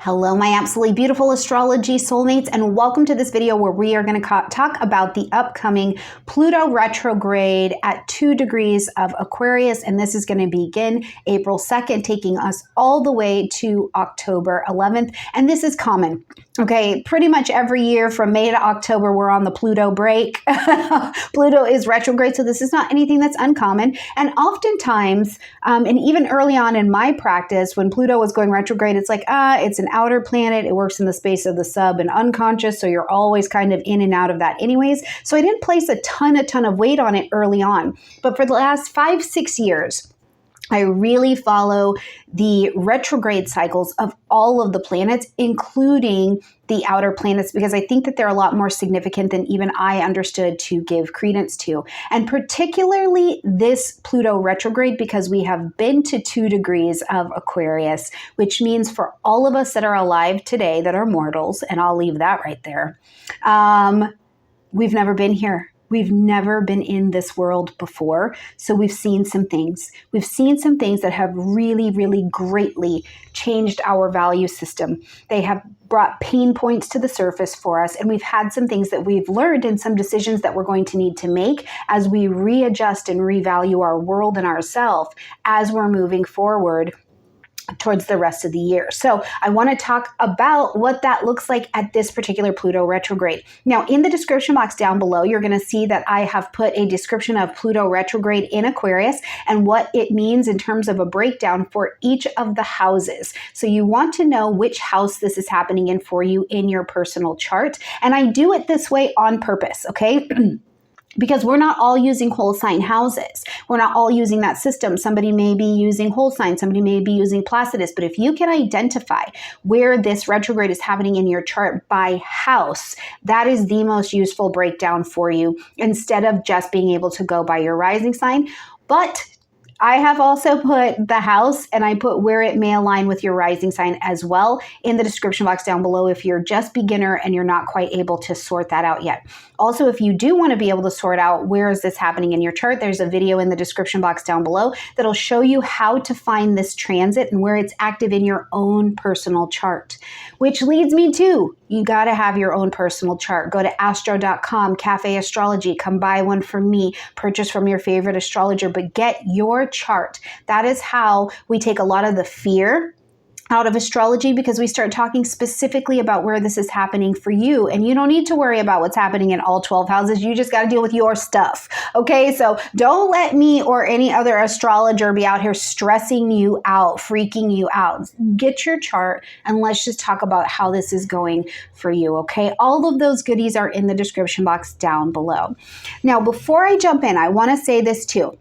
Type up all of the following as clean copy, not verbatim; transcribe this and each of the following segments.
Hello, my absolutely beautiful astrology soulmates, and welcome to this video where we are going to talk about the upcoming Pluto retrograde at 2 degrees of Aquarius, and this is going to begin April 2nd, taking us all the way to October 11th, and this is common. Okay, pretty much every year from May to October, we're on the Pluto break. Pluto is retrograde, so this is not anything that's uncommon. And oftentimes, and even early on in my practice, when Pluto was going retrograde, it's like, it's an outer planet. It works in the space of the sub and unconscious, so you're always kind of in and out of that anyways. So I didn't place a ton of weight on it early on. But for the last 5-6 years, I really follow the retrograde cycles of all of the planets, including the outer planets, because I think that they're a lot more significant than even I understood to give credence to. And particularly this Pluto retrograde, because we have been to 2 degrees of Aquarius, which means for all of us that are alive today, that are mortals, and I'll leave that right there, we've never been here. We've never been in this world before, so we've seen some things. We've seen some things that have really, really greatly changed our value system. They have brought pain points to the surface for us, and we've had some things that we've learned and some decisions that we're going to need to make as we readjust and revalue our world and ourselves as we're moving forward towards the rest of the year. So I want to talk about what that looks like at this particular Pluto retrograde. Now, in the description box down below, you're going to see that I have put a description of Pluto retrograde in Aquarius and what it means in terms of a breakdown for each of the houses. So you want to know which house this is happening in for you in your personal chart. And I do it this way on purpose, okay? Because we're not all using whole sign houses. We're not all using that system. Somebody may be using whole sign, somebody may be using Placidus. But if you can identify where this retrograde is happening in your chart by house, that is the most useful breakdown for you instead of just being able to go by your rising sign. But I have also put the house and I put where it may align with your rising sign as well in the description box down below if you're just beginner and you're not quite able to sort that out yet. Also, if you do want to be able to sort out where is this happening in your chart, there's a video in the description box down below that'll show you how to find this transit and where it's active in your own personal chart. Which leads me to, you got to have your own personal chart. Go to astro.com, Cafe Astrology, come buy one from me, purchase from your favorite astrologer, but get your chart. That is how we take a lot of the fear out of astrology, because we start talking specifically about where this is happening for you. And you don't need to worry about what's happening in all 12 houses. You just got to deal with your stuff. Okay, so don't let me or any other astrologer be out here stressing you out, freaking you out. Get your chart and let's just talk about how this is going for you. Okay, all of those goodies are in the description box down below. Now, before I jump in, I want to say this too.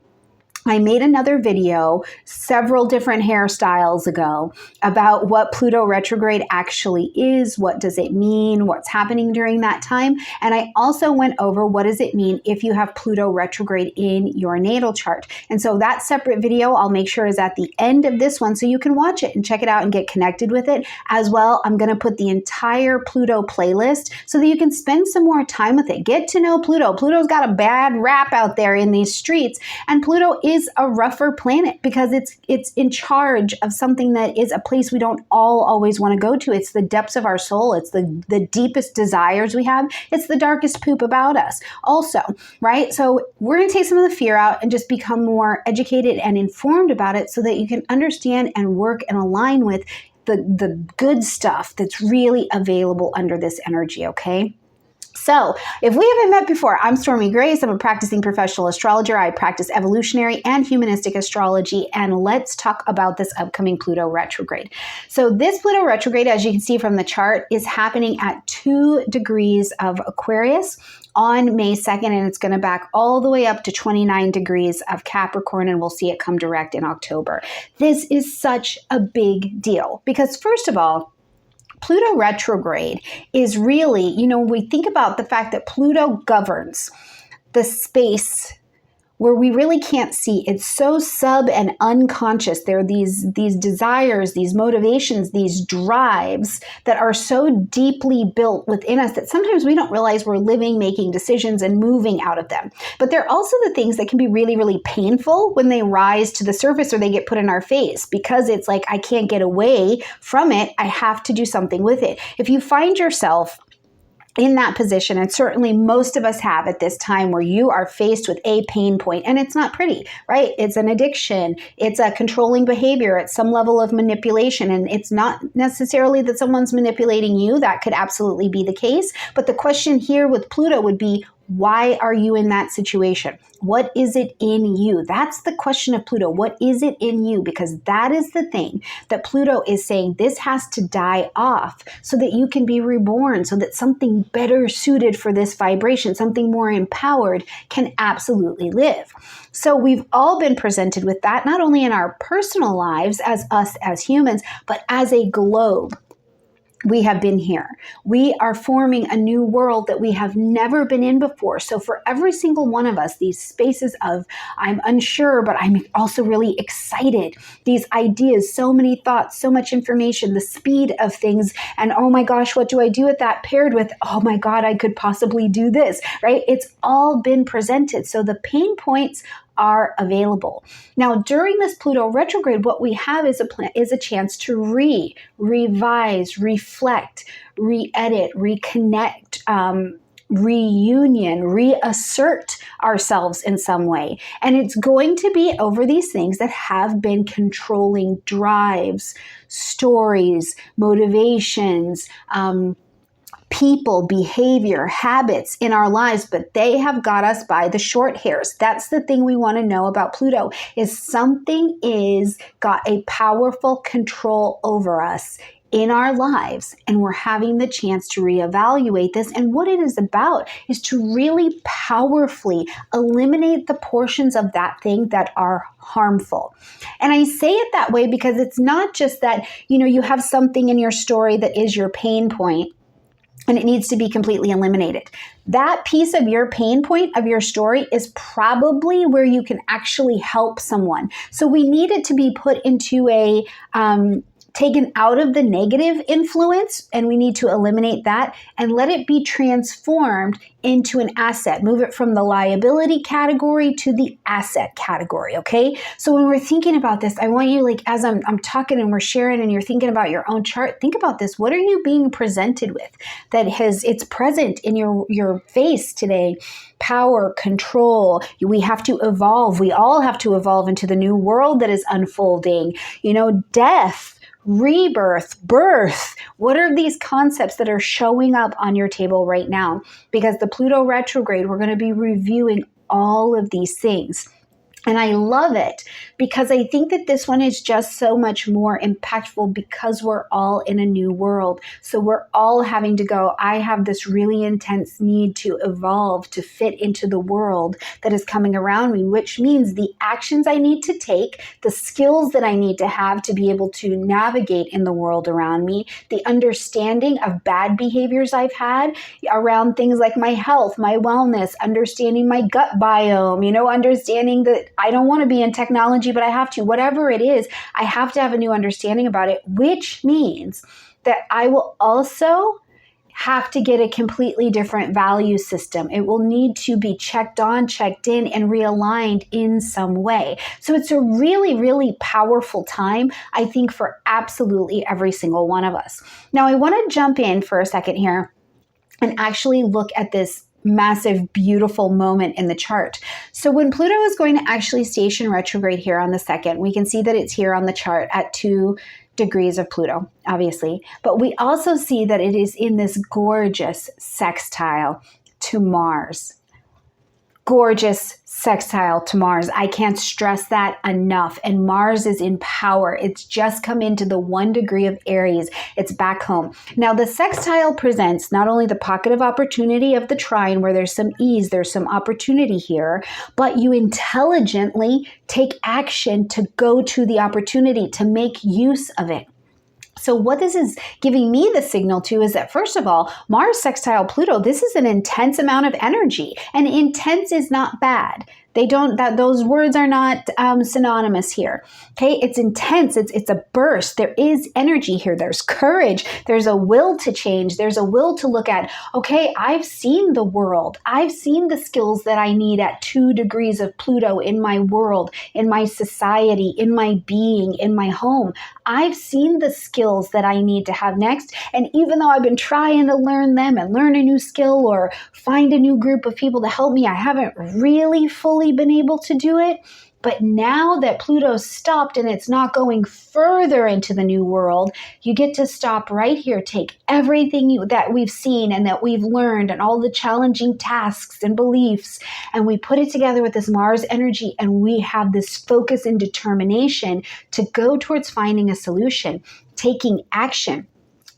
I made another video several different hairstyles ago about what Pluto retrograde actually is, what does it mean, what's happening during that time, and I also went over what does it mean if you have Pluto retrograde in your natal chart. And so that separate video I'll make sure is at the end of this one so you can watch it and check it out and get connected with it. As well, I'm going to put the entire Pluto playlist so that you can spend some more time with it. Get to know Pluto. Pluto's got a bad rap out there in these streets, and Pluto is a rougher planet because it's in charge of something that is a place we don't all always want to go to. It's the depths of our soul. It's the deepest desires we have. It's the darkest poop about us also, right? So we're going to take some of the fear out and just become more educated and informed about it so that you can understand and work and align with the good stuff that's really available under this energy, okay? So if we haven't met before, I'm Stormie Grace. I'm a practicing professional astrologer. I practice evolutionary and humanistic astrology. And let's talk about this upcoming Pluto retrograde. So this Pluto retrograde, as you can see from the chart, is happening at 2 degrees of Aquarius on May 2nd. And it's going to back all the way up to 29 degrees of Capricorn. And we'll see it come direct in October. This is such a big deal because, first of all, Pluto retrograde is really, when we think about the fact that Pluto governs the space where we really can't see. It's so sub and unconscious. There are these desires, these motivations, these drives that are so deeply built within us that sometimes we don't realize we're living, making decisions, and moving out of them. But they're also the things that can be really, really painful when they rise to the surface or they get put in our face, because it's like, I can't get away from it. I have to do something with it. If you find yourself in that position, and certainly most of us have at this time, where you are faced with a pain point, and it's not pretty, right? It's an addiction. It's a controlling behavior. It's some level of manipulation, and it's not necessarily that someone's manipulating you. That could absolutely be the case. But the question here with Pluto would be, why are you in that situation? What is it in you? That's the question of Pluto. What is it in you? Because that is the thing that Pluto is saying, this has to die off so that you can be reborn, so that something better suited for this vibration, something more empowered, can absolutely live. So we've all been presented with that, not only in our personal lives as us as humans, but as a globe. We have been here. We are forming a new world that we have never been in before. So for every single one of us, these spaces of, I'm unsure, but I'm also really excited. These ideas, so many thoughts, so much information, the speed of things, and oh my gosh, what do I do with that, paired with, oh my God, I could possibly do this, right? It's all been presented. So the pain points are available. Now, during this Pluto retrograde, what we have is a chance to revise, reflect, re-edit, reconnect, reunion, reassert ourselves in some way. And it's going to be over these things that have been controlling drives, stories, motivations, people, behavior, habits in our lives, but they have got us by the short hairs. That's the thing we want to know about Pluto, is something is got a powerful control over us in our lives, and we're having the chance to reevaluate this. And what it is about is to really powerfully eliminate the portions of that thing that are harmful. And I say it that way because it's not just that, you have something in your story that is your pain point, and it needs to be completely eliminated. That piece of your pain point of your story is probably where you can actually help someone. So we need it to be put into a, taken out of the negative influence, and we need to eliminate that and let it be transformed into an asset. Move it from the liability category to the asset category, okay? So when we're thinking about this, I want you, as I'm talking and we're sharing and you're thinking about your own chart, think about this. What are you being presented with that it's present in your face today? Power, control. We have to evolve. We all have to evolve into the new world that is unfolding. Death, rebirth, birth. What are these concepts that are showing up on your table right now? Because the Pluto retrograde, we're going to be reviewing all of these things. And I love it because I think that this one is just so much more impactful because we're all in a new world. So we're all having to go, I have this really intense need to evolve, to fit into the world that is coming around me, which means the actions I need to take, the skills that I need to have to be able to navigate in the world around me, the understanding of bad behaviors I've had around things like my health, my wellness, understanding my gut biome, understanding that I don't want to be in technology, but I have to. Whatever it is, I have to have a new understanding about it, which means that I will also have to get a completely different value system. It will need to be checked on, checked in, and realigned in some way. So it's a really, really powerful time, I think, for absolutely every single one of us. Now, I want to jump in for a second here and actually look at this massive, beautiful moment in the chart. So when Pluto is going to actually station retrograde here on the 2nd, we can see that it's here on the chart at 2 degrees of Pluto, obviously. But we also see that it is in this gorgeous sextile to Mars. Gorgeous sextile to Mars. I can't stress that enough. And Mars is in power. It's just come into the 1 degree of Aries. It's back home. Now, the sextile presents not only the pocket of opportunity of the trine where there's some ease, there's some opportunity here, but you intelligently take action to go to the opportunity, to make use of it. So what this is giving me the signal to is that, first of all, Mars sextile Pluto, this is an intense amount of energy, and intense is not bad. those words are not synonymous here. Okay, it's intense. It's a burst. There is energy here. There's courage. There's a will to change. There's a will to look at, okay, I've seen the world. I've seen the skills that I need at 2 degrees of Pluto in my world, in my society, in my being, in my home. I've seen the skills that I need to have next. And even though I've been trying to learn them and learn a new skill or find a new group of people to help me, I haven't really fully been able to do it. But now that Pluto's stopped and it's not going further into the new world, you get to stop right here, take everything that we've seen and that we've learned and all the challenging tasks and beliefs, and we put it together with this Mars energy, and we have this focus and determination to go towards finding a solution, taking action,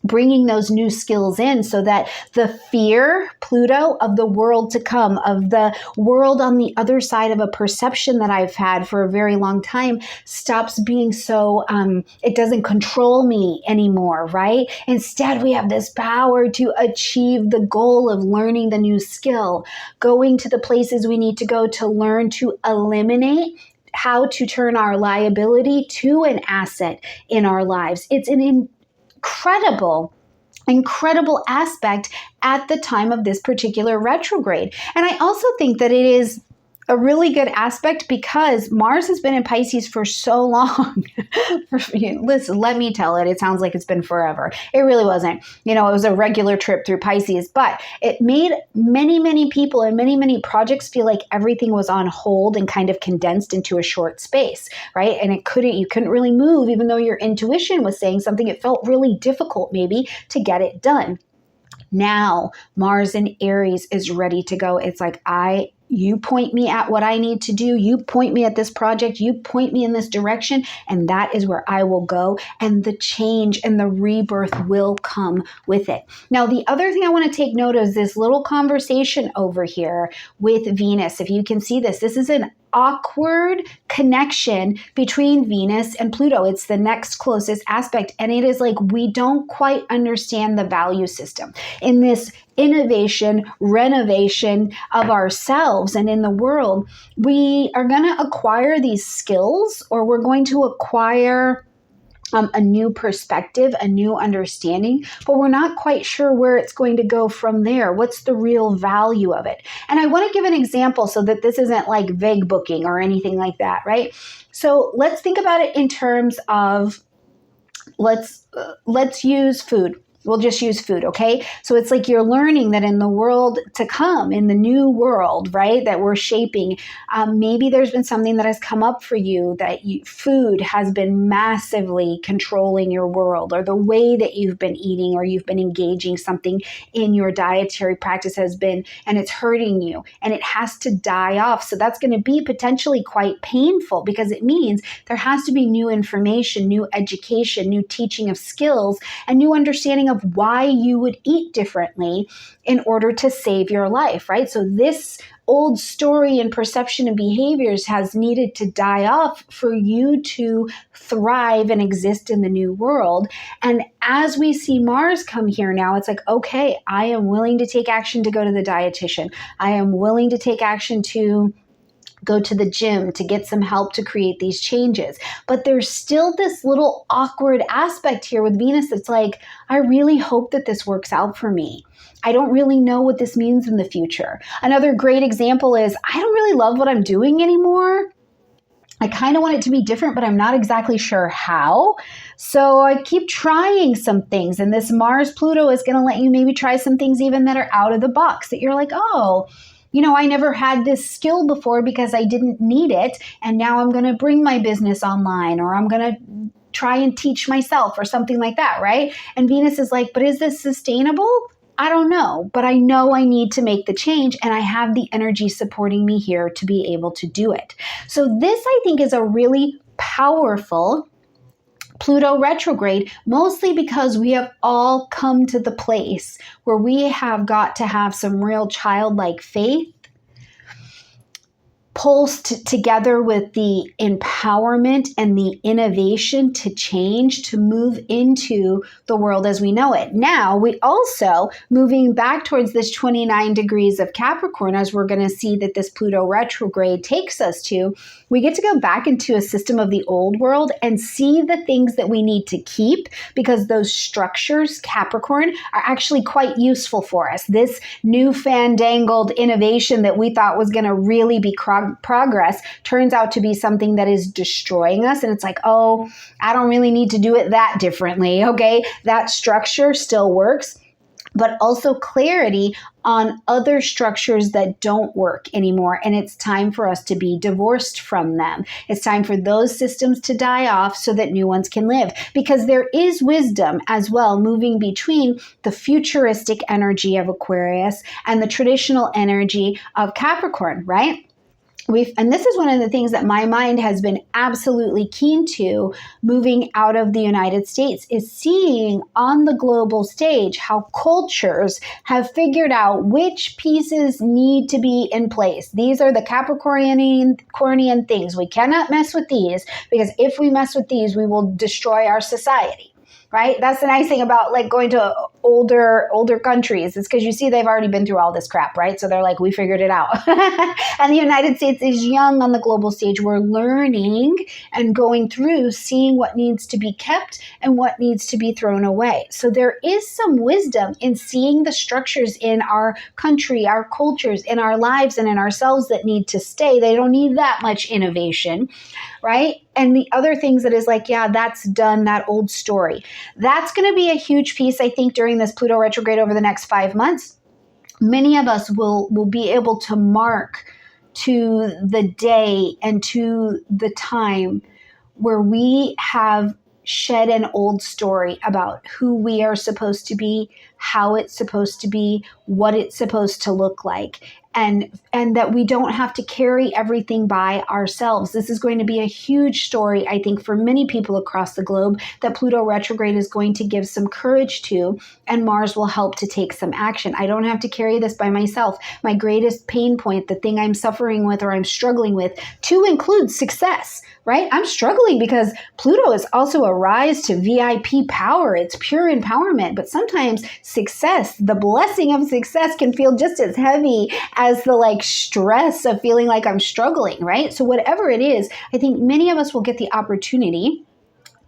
bringing those new skills in so that the fear, Pluto, of the world to come, of the world on the other side of a perception that I've had for a very long time, stops being so, it doesn't control me anymore, right? Instead, we have this power to achieve the goal of learning the new skill, going to the places we need to go to learn to eliminate how to turn our liability to an asset in our lives. It's an incredible aspect at the time of this particular retrograde. And I also think that it is a really good aspect because Mars has been in Pisces for so long. Listen, let me tell it. It sounds like it's been forever. It really wasn't. It was a regular trip through Pisces, but it made many people and many projects feel like everything was on hold and kind of condensed into a short space, right? And you couldn't really move, even though your intuition was saying something. It felt really difficult maybe to get it done. Now, Mars in Aries is ready to go. It's like, you point me at what I need to do. You point me at this project. You point me in this direction. And that is where I will go. And the change and the rebirth will come with it. Now, the other thing I want to take note of is this little conversation over here with Venus. If you can see this is an awkward connection between Venus and Pluto. It's the next closest aspect. And it is like we don't quite understand the value system. In this innovation, renovation of ourselves and in the world, we are going to acquire these skills, or we're going to acquire a new perspective, a new understanding, but we're not quite sure where it's going to go from there. What's the real value of it? And I want to give an example so that this isn't like vague booking or anything like that, right? So let's think about it in terms of, let's use food. We'll just use food, okay? So it's like you're learning that in the world to come, in the new world, right, that we're shaping, maybe there's been something that has come up for you that food has been massively controlling your world, or the way that you've been eating or you've been engaging something in your dietary practice has been, and it's hurting you, and it has to die off. So that's going to be potentially quite painful because it means there has to be new information, new education, new teaching of skills, and new understanding of why you would eat differently in order to save your life, right? So this old story and perception and behaviors has needed to die off for you to thrive and exist in the new world. And as we see Mars come here now, it's like, okay, I am willing to take action to go to the dietitian. I am willing to take action to go to the gym to get some help to create these changes. But there's still this little awkward aspect here with Venus that's like, I really hope that this works out for me. I don't really know what this means in the future. Another great example is, I don't really love what I'm doing anymore. I kind of want it to be different, but I'm not exactly sure how. So I keep trying some things. And this Mars Pluto is going to let you maybe try some things even that are out of the box, that you're like, oh, I never had this skill before because I didn't need it. And now I'm going to bring my business online, or I'm going to try and teach myself or something like that, right? And Venus is like, but is this sustainable? I don't know, but I know I need to make the change, and I have the energy supporting me here to be able to do it. So this, I think, is a really powerful Pluto retrograde, mostly because we have all come to the place where we have got to have some real childlike faith, pulsed together with the empowerment and the innovation to change, to move into the world as we know it. Now, we also, moving back towards this 29 degrees of Capricorn, as we're going to see that this Pluto retrograde takes us to, we get to go back into a system of the old world and see the things that we need to keep, because those structures, Capricorn, are actually quite useful for us. This new fandangled innovation that we thought was going to really be progress turns out to be something that is destroying us. And it's like, oh, I don't really need to do it that differently. Okay, that structure still works, but also clarity on other structures that don't work anymore. And it's time for us to be divorced from them. It's time for those systems to die off so that new ones can live. Because there is wisdom as well moving between the futuristic energy of Aquarius and the traditional energy of Capricorn, right? And this is one of the things that my mind has been absolutely keen to moving out of the United States, is seeing on the global stage how cultures have figured out which pieces need to be in place. These are the Capricornian things. We cannot mess with these, because if we mess with these, we will destroy our society. Right? That's the nice thing about like going to older countries. It's because you see they've already been through all this crap, right? So they're like, we figured it out. And the United States is young on the global stage. We're learning and going through, seeing what needs to be kept and what needs to be thrown away. So there is some wisdom in seeing the structures in our country, our cultures, in our lives, and in ourselves that need to stay. They don't need that much innovation, right? And the other things that is like, yeah, that's done, that old story. That's going to be a huge piece, I think, during this Pluto retrograde over the next 5 months. Many of us will be able to mark to the day and to the time where we have shed an old story about who we are supposed to be, how it's supposed to be, what it's supposed to look like. And that we don't have to carry everything by ourselves. This is going to be a huge story, I think, for many people across the globe, that Pluto retrograde is going to give some courage to, and Mars will help to take some action. I don't have to carry this by myself. My greatest pain point, the thing I'm suffering with or I'm struggling with, to include success, right? I'm struggling because Pluto is also a rise to VIP power. It's pure empowerment, but sometimes success, the blessing of success, can feel just as heavy as the like stress of feeling like I'm struggling, right? So whatever it is, I think many of us will get the opportunity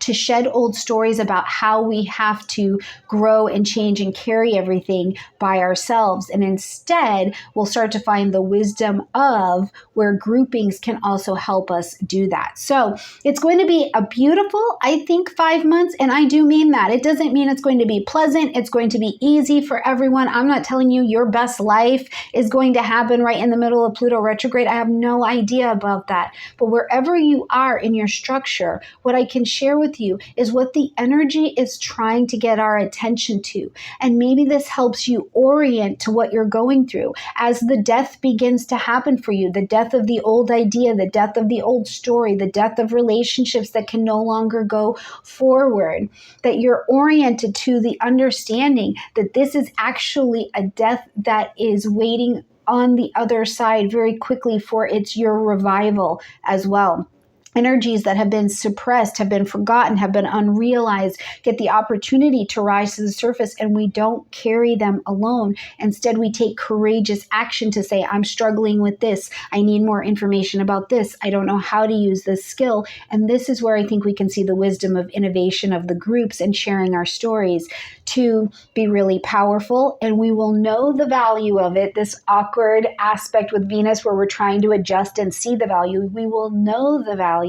to shed old stories about how we have to grow and change and carry everything by ourselves. And instead, we'll start to find the wisdom of where groupings can also help us do that. So it's going to be a beautiful, I think, 5 months. And I do mean that. It doesn't mean it's going to be pleasant. It's going to be easy for everyone. I'm not telling you your best life is going to happen right in the middle of Pluto retrograde. I have no idea about that. But wherever you are in your structure, what I can share with you is what the energy is trying to get our attention to. And maybe this helps you orient to what you're going through as the death begins to happen for you, the death of the old idea, the death of the old story, the death of relationships that can no longer go forward, that you're oriented to the understanding that this is actually a death that is waiting on the other side very quickly for your revival as well. Energies that have been suppressed, have been forgotten, have been unrealized, get the opportunity to rise to the surface, and we don't carry them alone. Instead, we take courageous action to say, I'm struggling with this. I need more information about this. I don't know how to use this skill. And this is where I think we can see the wisdom of innovation of the groups and sharing our stories to be really powerful. And we will know the value of it, this awkward aspect with Venus where we're trying to adjust and see the value. We will know the value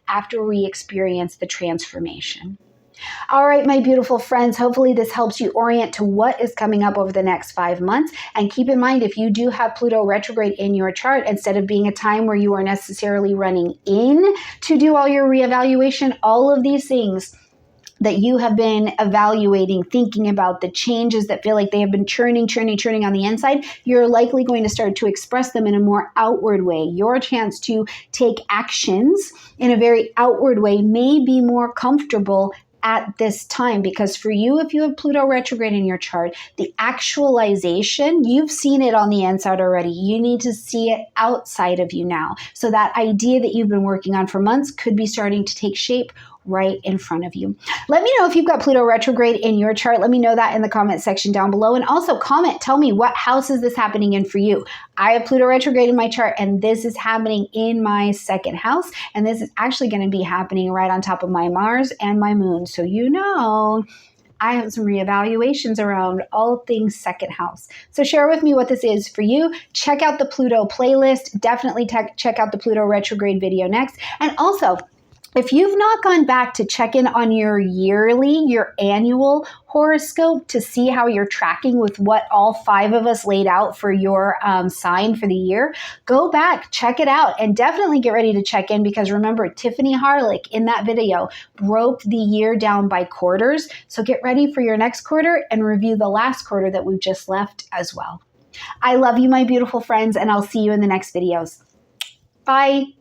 after we experience the transformation. All right, my beautiful friends, hopefully this helps you orient to what is coming up over the next 5 months. And keep in mind, if you do have Pluto retrograde in your chart, instead of being a time where you are necessarily running in to do all your reevaluation, all of these things that you have been evaluating, thinking about, the changes that feel like they have been churning on the inside, you're likely going to start to express them in a more outward way. Your chance to take actions in a very outward way may be more comfortable at this time, because for you, if you have Pluto retrograde in your chart, the actualization, you've seen it on the inside already. You need to see it outside of you now. So that idea that you've been working on for months could be starting to take shape right in front of you. Let me know if you've got Pluto retrograde in your chart. Let me know that in the comment section down below. And also comment, tell me, what house is this happening in for you? I have Pluto retrograde in my chart, and this is happening in my second house. And this is actually going to be happening right on top of my Mars and my moon. So you know, I have some reevaluations around all things second house. So share with me what this is for you. Check out the Pluto playlist. Definitely check out the Pluto retrograde video next. And also, if you've not gone back to check in on your annual horoscope to see how you're tracking with what all 5 of us laid out for your sign for the year, go back, check it out, and definitely get ready to check in, because remember, Tiffany Harlick in that video broke the year down by quarters. So get ready for your next quarter and review the last quarter that we've just left as well. I love you, my beautiful friends, and I'll see you in the next videos. Bye.